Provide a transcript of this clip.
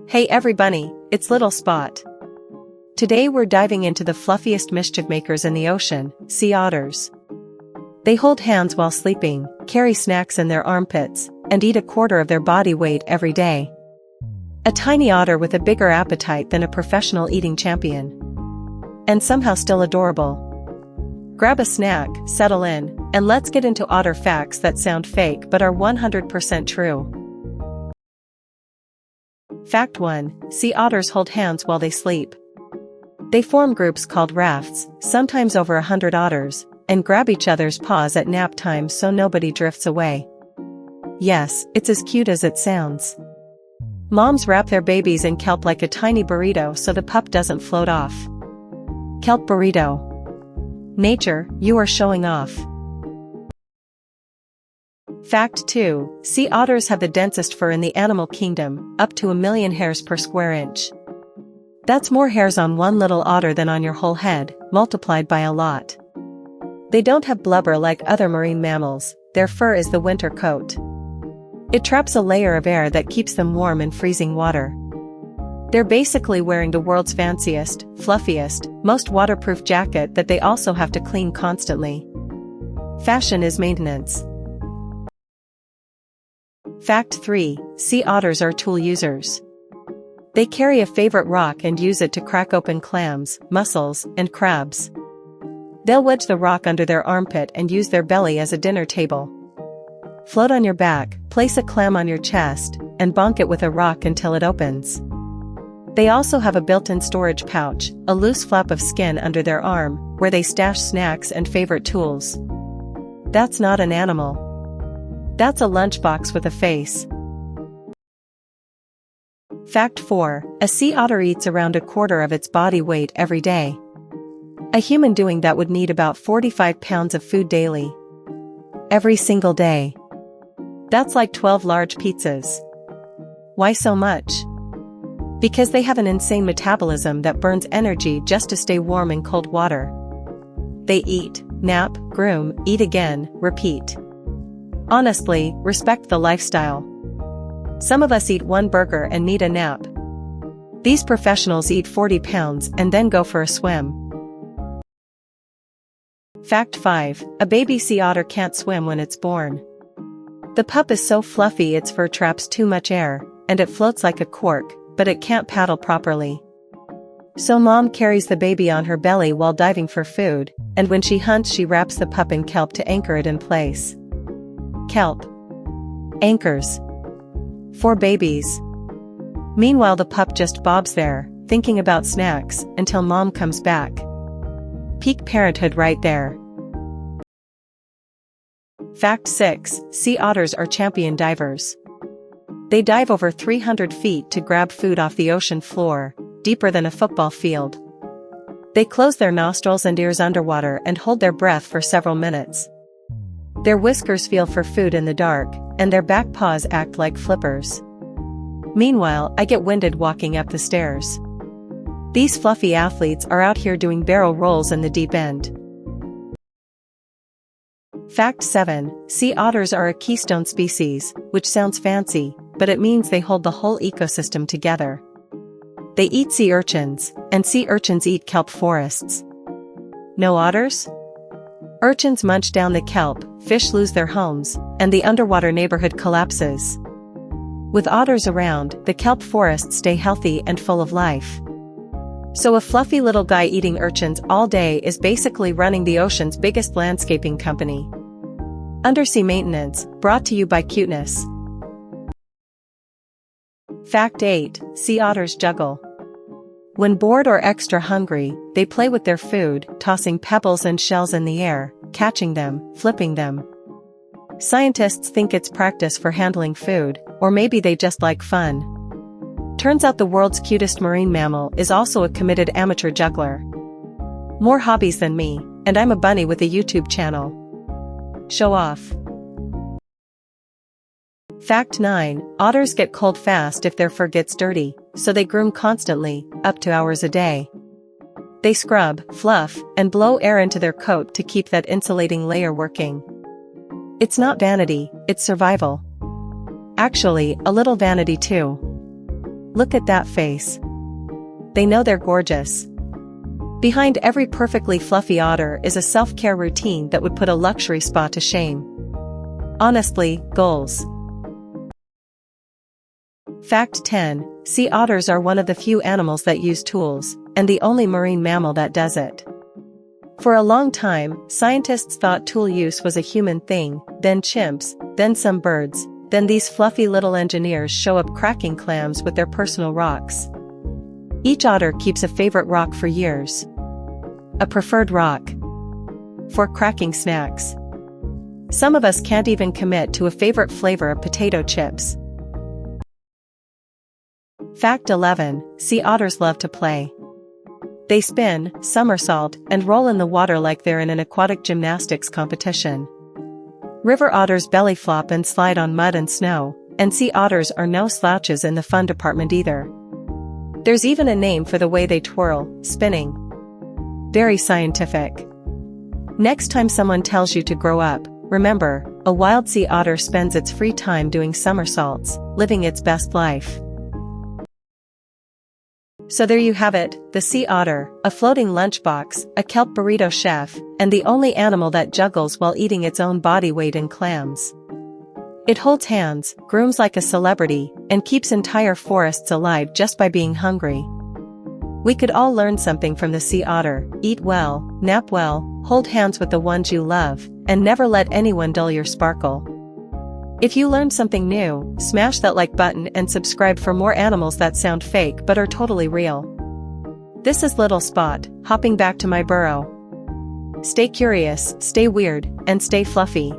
Hey everybody, it's Little Spot. Today we're diving into the fluffiest mischief makers in the ocean, sea otters. They hold hands while sleeping, carry snacks in their armpits, and eat a quarter of their body weight every day. A tiny otter with a bigger appetite than a professional eating champion. And somehow still adorable. Grab a snack, settle in, and let's get into otter facts that sound fake but are 100% true. Fact 1. Sea otters hold hands while they sleep. They form groups called rafts, sometimes over 100 otters, and grab each other's paws at nap time so nobody drifts away. Yes, it's as cute as it sounds. Moms wrap their babies in kelp like a tiny burrito so the pup doesn't float off. Kelp burrito. Nature, you are showing off. Fact 2. Sea otters have the densest fur in the animal kingdom, up to 1 million hairs per square inch. That's more hairs on one little otter than on your whole head, multiplied by a lot. They don't have blubber like other marine mammals, their fur is the winter coat. It traps a layer of air that keeps them warm in freezing water. They're basically wearing the world's fanciest, fluffiest, most waterproof jacket that they also have to clean constantly. Fashion is maintenance. Fact 3. Sea otters are tool users. They carry a favorite rock and use it to crack open clams, mussels, and crabs. They'll wedge the rock under their armpit and use their belly as a dinner table. Float on your back, place a clam on your chest, and bonk it with a rock until it opens. They also have a built-in storage pouch, a loose flap of skin under their arm, where they stash snacks and favorite tools. That's not an animal. That's a lunchbox with a face. Fact 4. A sea otter eats around a quarter of its body weight every day. A human doing that would need about 45 pounds of food daily. Every single day. That's like 12 large pizzas. Why so much? Because they have an insane metabolism that burns energy just to stay warm in cold water. They eat, nap, groom, eat again, repeat. Honestly, respect the lifestyle. Some of us eat one burger and need a nap. These professionals eat 40 pounds and then go for a swim. Fact 5. A baby sea otter can't swim when it's born. The pup is so fluffy its fur traps too much air, and it floats like a cork, but it can't paddle properly. So mom carries the baby on her belly while diving for food, and when she hunts she wraps the pup in kelp to anchor it in place. Kelp. Anchors. For babies. Meanwhile the pup just bobs there, thinking about snacks, until mom comes back. Peak parenthood right there. Fact 6. Sea otters are champion divers. They dive over 300 feet to grab food off the ocean floor, deeper than a football field. They close their nostrils and ears underwater and hold their breath for several minutes. Their whiskers feel for food in the dark, and their back paws act like flippers. Meanwhile, I get winded walking up the stairs. These fluffy athletes are out here doing barrel rolls in the deep end. Fact 7. Sea otters are a keystone species, which sounds fancy, but it means they hold the whole ecosystem together. They eat sea urchins, and sea urchins eat kelp forests. No otters? Urchins munch down the kelp, fish lose their homes, and the underwater neighborhood collapses. With otters around, the kelp forests stay healthy and full of life. So a fluffy little guy eating urchins all day is basically running the ocean's biggest landscaping company. Undersea maintenance, brought to you by cuteness. Fact 8. Sea otters juggle. When bored or extra hungry, they play with their food, tossing pebbles and shells in the air, catching them, flipping them. Scientists think it's practice for handling food, or maybe they just like fun. Turns out the world's cutest marine mammal is also a committed amateur juggler. More hobbies than me, and I'm a bunny with a YouTube channel. Show off. Fact 9. Otters get cold fast if their fur gets dirty, so they groom constantly, up to hours a day. They scrub, fluff, and blow air into their coat to keep that insulating layer working. It's not vanity, it's survival. Actually, a little vanity too. Look at that face. They know they're gorgeous. Behind every perfectly fluffy otter is a self-care routine that would put a luxury spa to shame. Honestly, goals. Fact 10. Sea otters are one of the few animals that use tools, and the only marine mammal that does it. For a long time, scientists thought tool use was a human thing, then chimps, then some birds, then these fluffy little engineers show up cracking clams with their personal rocks. Each otter keeps a favorite rock for years. A preferred rock. For cracking snacks. Some of us can't even commit to a favorite flavor of potato chips. Fact 11. Sea otters love to play. They spin, somersault, and roll in the water like they're in an aquatic gymnastics competition. River otters belly flop and slide on mud and snow, and sea otters are no slouches in the fun department either. There's even a name for the way they twirl, spinning. Very scientific. Next time someone tells you to grow up, remember, a wild sea otter spends its free time doing somersaults, living its best life. So there you have it, the sea otter, a floating lunchbox, a kelp burrito chef, and the only animal that juggles while eating its own body weight in clams. It holds hands, grooms like a celebrity, and keeps entire forests alive just by being hungry. We could all learn something from the sea otter: eat well, nap well, hold hands with the ones you love, and never let anyone dull your sparkle. If you learned something new, smash that like button and subscribe for more animals that sound fake but are totally real. This is Little Spot, hopping back to my burrow. Stay curious, stay weird, and stay fluffy.